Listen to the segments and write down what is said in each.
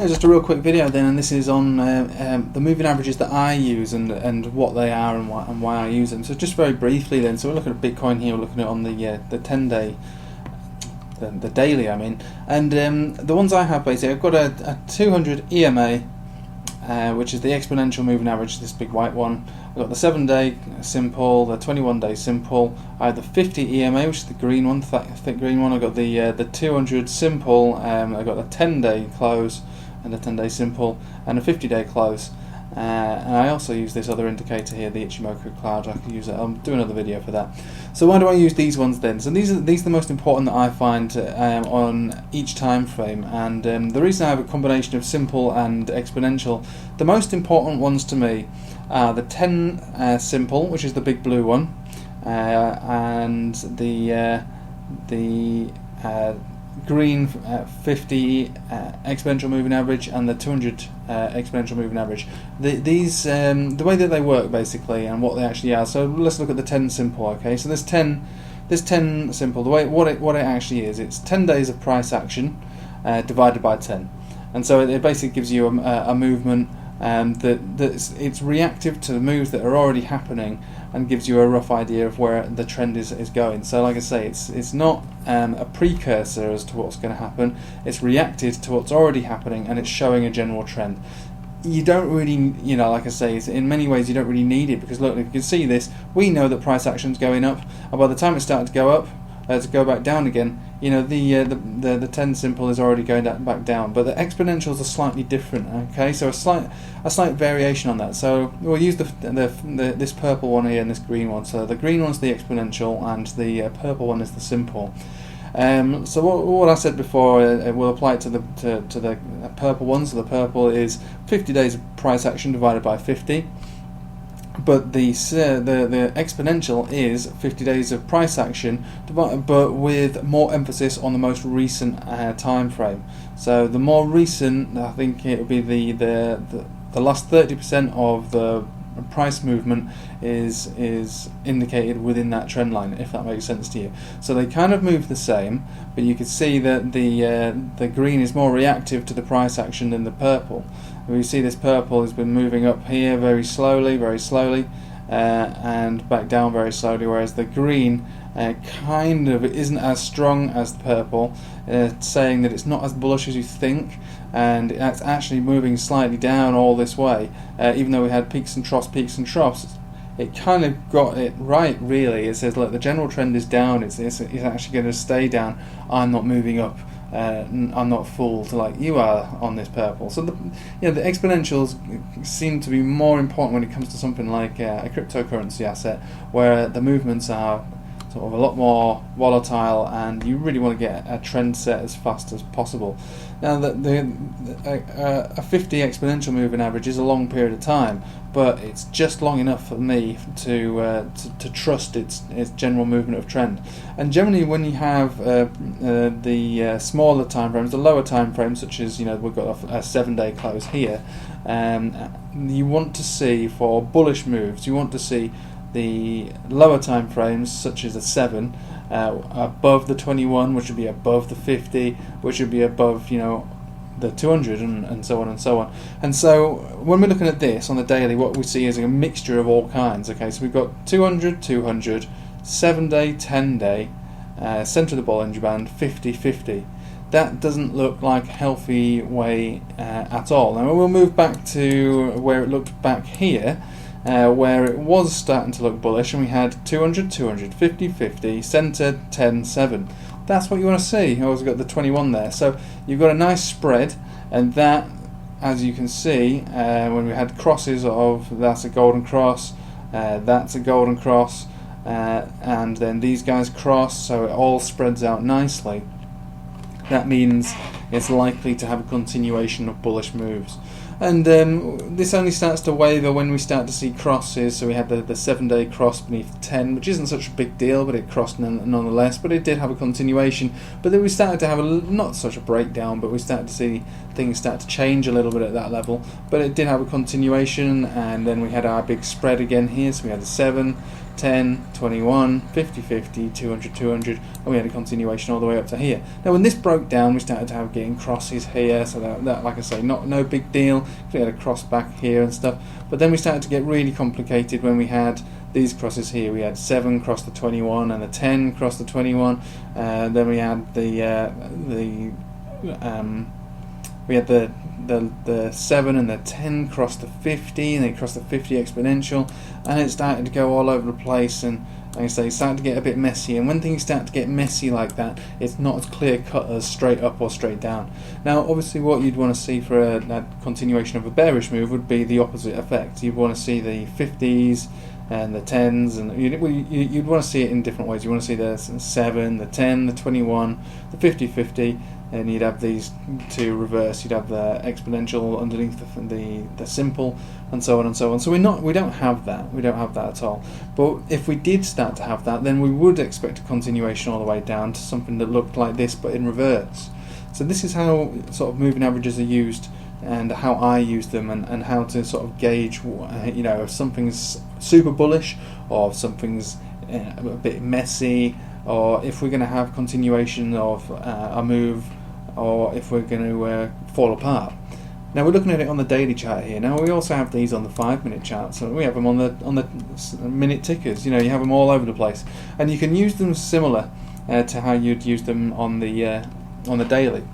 Yeah, just a real quick video then, and this is on the moving averages that I use and what they are and why I use them. So just very briefly then, so we're looking at Bitcoin here, we're looking at it on the 10-day, the daily I mean, and the ones I have basically, I've got a 200 EMA, which is the exponential moving average, this big white one. I've got the 7-day simple, the 21-day simple. I have the 50 EMA, which is the green one, thick green one. I've got the 200 simple. I've got the 10-day close and the 10-day simple, and a 50-day close. And I also use this other indicator here, the Ichimoku cloud. I can use it. I'll do another video for that. So why do I use these ones then? So these are the most important that I find on each time frame, and the reason I have a combination of simple and exponential, the most important ones to me are the 10 simple, which is the big blue one, and the green 50 exponential moving average, and the 200 exponential moving average. The way that they work basically and what they actually are. So let's look at the 10 simple. Okay, so this 10 simple, what it actually is, it's 10 days of price action divided by 10, and so it basically gives you a movement it's reactive to the moves that are already happening, and gives you a rough idea of where the trend is going. So like I say, it's not a precursor as to what's going to happen, it's reacted to what's already happening, and it's showing a general trend. You don't really, like I say, in many ways you don't really need it, because look, if you can see this, we know that price action's going up, and by the time it started to go up, to go back down again, the 10 simple is already going back down, but the exponentials are slightly different. Okay, so a slight variation on that. So we'll use this purple one here and this green one. So the green one's the exponential, and the purple one is the simple. So what I said before, will apply to the purple one. So the purple is 50 days of price action divided by 50. But the exponential is 50 days of price action, but with more emphasis on the most recent time frame. So the more recent, I think it would be the last 30% of the price movement is indicated within that trend line, if that makes sense to you. So they kind of move the same, but you can see that the green is more reactive to the price action than the purple. We see this purple has been moving up here very slowly, and back down very slowly, whereas the green kind of isn't as strong as the purple, saying that it's not as bullish as you think, and it's actually moving slightly down all this way, even though we had peaks and troughs. It kind of got it right, really. It says, look, the general trend is down, it's actually going to stay down, I'm not moving up. I'm not fooled like you are on this purple. So the exponentials seem to be more important when it comes to something like a cryptocurrency asset, where the movements are sort of a lot more volatile, and you really want to get a trend set as fast as possible. Now, a 50 exponential moving average is a long period of time, but it's just long enough for me to trust its general movement of trend. And generally, when you have the smaller time frames, the lower time frames, such as we've got a 7-day close here, you want to see, for bullish moves, you want to see the lower time frames, such as a 7, above the 21, which would be above the 50, which would be above the 200, and so on and so on. And so when we're looking at this on the daily, what we see is a mixture of all kinds. Okay, so we've got 200, 7-day, 10-day, centre of the Bollinger Band, 50, 50. That doesn't look like a healthy way at all. Now we'll move back to where it looked back here, where it was starting to look bullish, and we had 200, 50, 50, centre, 10, 7. That's what you want to see. You always got the 21 there. So you've got a nice spread, and that, as you can see, when we had crosses of, that's a golden cross, that's a golden cross, and then these guys cross, so it all spreads out nicely. That means it's likely to have a continuation of bullish moves. And this only starts to waver when we start to see crosses. So we had the 7-day cross beneath 10, which isn't such a big deal, but it crossed nonetheless. But it did have a continuation. But then we started to have not such a breakdown, but we started to see things start to change a little bit at that level. But it did have a continuation, and then we had our big spread again here. So we had a 7, 10, 21, 50, 50, 200, 200, and we had a continuation all the way up to here. Now when this broke down, we started to have getting crosses here, so that like I say, no big deal. We had a cross back here and stuff, but then we started to get really complicated when we had these crosses here. We had 7 cross the 21 and the 10 cross the 21, then we had the 7 and the 10 cross the 50, and then cross the 50 exponential, and it started to go all over the place, and like I say, it started to get a bit messy. And when things start to get messy like that, it's not as clear cut as straight up or straight down. Now obviously what you'd want to see for a continuation of a bearish move would be the opposite effect. You'd want to see the 50s and the 10s, and you'd want to see it in different ways. You want to see the 7, the 10, the 21, the 50, 50, and you'd have these two reverse. You'd have the exponential underneath the simple, and so on and so on. So we don't have that. We don't have that at all. But if we did start to have that, then we would expect a continuation all the way down to something that looked like this, but in reverse. So this is how sort of moving averages are used, and how I use them, and how to sort of gauge, if something's super bullish or if something's a bit messy, or if we're going to have continuation of a move, or if we're going to fall apart. Now we're looking at it on the daily chart here. Now we also have these on the 5-minute chart, so we have them on the minute tickers. You have them all over the place, and you can use them similar to how you'd use them on the daily.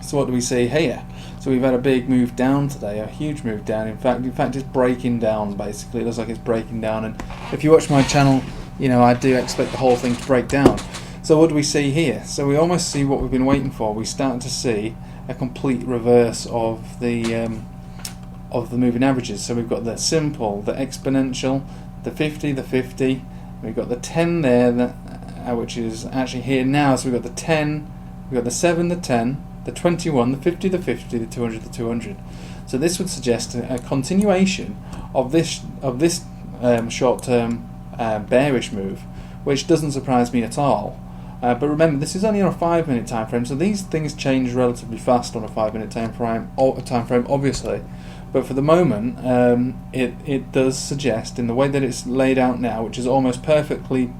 So what do we see here? So we've had a big move down today, a huge move down. In fact, it's breaking down. Basically, it looks like it's breaking down. And if you watch my channel, I do expect the whole thing to break down. So what do we see here? So we almost see what we've been waiting for. We start to see a complete reverse of the moving averages. So we've got the simple, the exponential, the 50, the 50. We've got the 10 there, which is actually here now. So we've got the 10, we've got the 7, the 10, the 21, the 50, the 50, the 200, the 200. So this would suggest a continuation of this short-term bearish move, which doesn't surprise me at all. But remember, this is only on a 5-minute time frame, so these things change relatively fast on a 5-minute time frame, obviously. But for the moment, it does suggest, in the way that it's laid out now, which is almost perfectly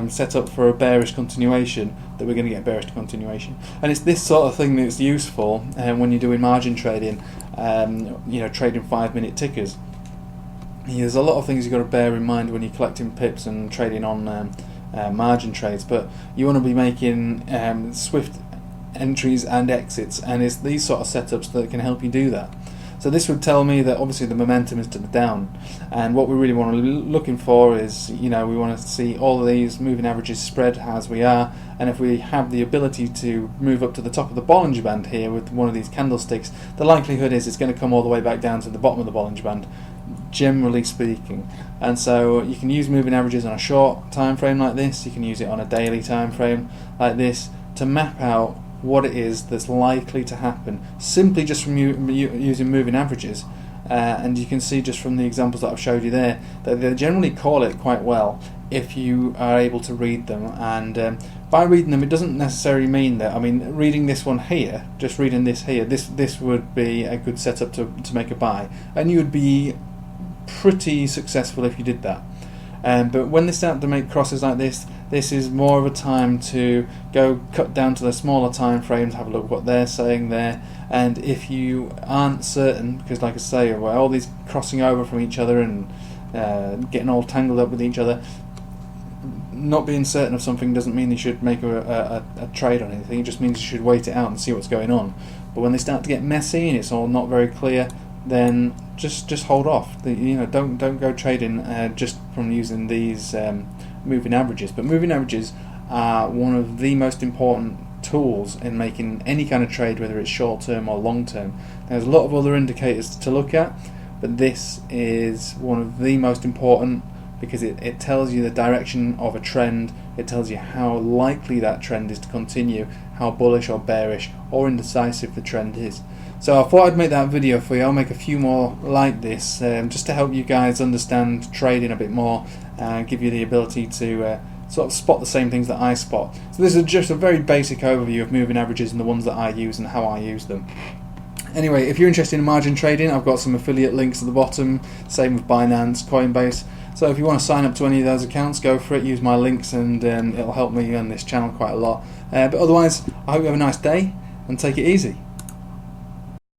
set up for a bearish continuation, that we're going to get bearish continuation. And it's this sort of thing that's useful when you're doing margin trading, trading 5-minute tickers. There's a lot of things you've got to bear in mind when you're collecting pips and trading on margin trades, but you want to be making swift entries and exits, and it's these sort of setups that can help you do that. So this would tell me that obviously the momentum is to the down, and what we really want to be looking for is, we want to see all of these moving averages spread as we are, and if we have the ability to move up to the top of the Bollinger Band here with one of these candlesticks, the likelihood is it's going to come all the way back down to the bottom of the Bollinger Band, generally speaking. And so you can use moving averages on a short time frame like this, you can use it on a daily time frame like this to map out what it is that's likely to happen, simply just from using moving averages. And you can see just from the examples that I've showed you there that they generally call it quite well if you are able to read them. And by reading them, it doesn't necessarily mean that, reading this one here, just reading this here, this would be a good setup to make a buy, and you would be pretty successful if you did that. But when they start to make crosses like this is more of a time to go cut down to the smaller time frames, have a look at what they're saying there, and if you aren't certain, because like I say, all these crossing over from each other and getting all tangled up with each other, not being certain of something doesn't mean you should make a trade on anything. It just means you should wait it out and see what's going on. But when they start to get messy and it's all not very clear, then just hold off. Don't go trading just from using these moving averages. But moving averages are one of the most important tools in making any kind of trade, whether it's short term or long term. There's a lot of other indicators to look at, but this is one of the most important, because it tells you the direction of a trend. It tells you how likely that trend is to continue, how bullish or bearish or indecisive the trend is. So I thought I'd make that video for you. I'll make a few more like this, just to help you guys understand trading a bit more, and give you the ability to sort of spot the same things that I spot. So this is just a very basic overview of moving averages and the ones that I use and how I use them. Anyway, if you're interested in margin trading, I've got some affiliate links at the bottom, same with Binance, Coinbase. So if you want to sign up to any of those accounts, go for it. Use my links, and it'll help me on this channel quite a lot. But otherwise, I hope you have a nice day and take it easy.